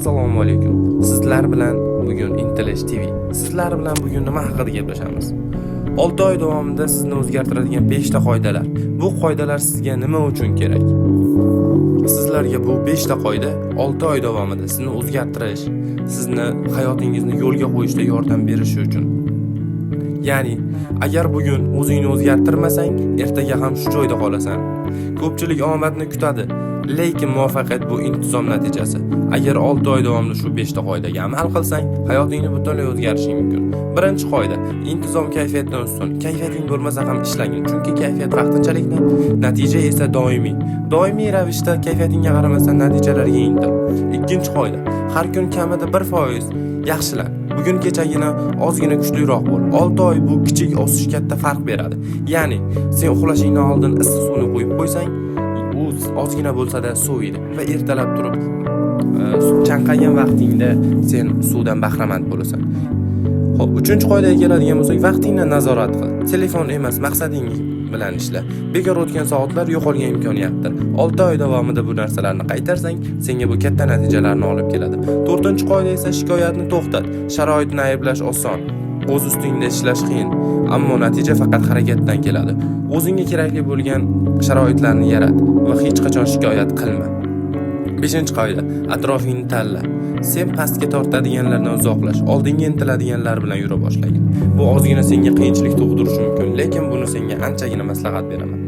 Assalomu alaykum. Sizlar bilan bugun Intelish TV. Sizlar bilan bugun nima haqida gaplashamiz? 6 oy davomida sizni o'zgartiradigan 5 ta qoidalar. Bu qoidalar sizga nima uchun kerak? Sizlarga bu 5 ta qoida 6 oy davomida sizni o'zgartirish, sizni hayotingizni yo'lga qo'yishda yordam berishi uchun. Ya'ni, agar bugun o'zingni o'zgartirmasang, ertaga ham shu joyda qolasan. Ko'pchilik omadni kutadi, lekin muvaffaqiyat bu intizom natijasi. Agar 6 oy davomida shu 5 ta qoidaga amal qilsang, hayotingni butunlay o'zgarishi mumkin. Birinchi qoida: intizom kayfiyatdan ustun. Kayfiyating bo'lmasa ham ishlagin, chunki kayfiyat vaqtinchalikni, natija esa doimiy. Doimiy ravishda kayfiyatingga qaramasdan natijalarga intil. Ikkinchi qoida: har kun kamida 1% yaxshilan. Bugun kechagina ozgina kuchliroq bo'l. 6 oy bu kichik o'sish katta farq beradi. Ya'ni, sen uxlashingdan oldin issiq suvni qo'yib qo'ysang, u ozgina bo'lsa-da soviydi va ertalab turib chanqagan vaqtingda sen suvdan bahramand bo'lasan. Xo'p, 3-qoidaga keladigan bo'lsak, vaqtingni nazorat qil. Telefon emas, maqsading bilan ishla. Bekor o'tgan soatlar yo'qolgan imkoniyatdir. 6 oy davomida bu narsalarni qaytarsang, senga bu katta natijalarni olib keladi. 4-qoida esa shikoyatni to'xtat. Sharoitni ayblash oson, o'z ustingda ishlash qiyin, ammo natija faqat harakatdan keladi. O'zingga kerakli bo'lgan sharoitlarni yarat va hech qachon shikoyat qilma. 5-qoida: atrofingni tanla. Sen pastga tortadiganlardan uzoqlash, oldinga intiladiganlar bilan yura boshlagin. Bu ozgina senga qiyinchilik tug'dirishi mumkin, lekin buni senga anchagina maslahat beraman.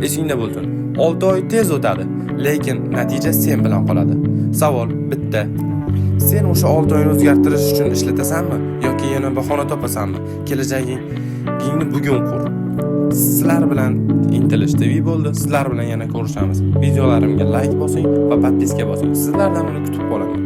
Esingda bo'lsin, 6 oy tez o'tadi, lekin natija sen bilan qoladi. Savol bitta: sen o'sha 6 oyni o'zgartirish uchun ishlatasanmi yoki yana bahona topasanmi? Kelajagingni bugun qur. Sizlar bilan Intelish TV bo'ldi. Sizlar bilan yana ko'rishamiz. Videolarimga like bosing va podpiska bosing. Sizlardan buni kutib qolaman.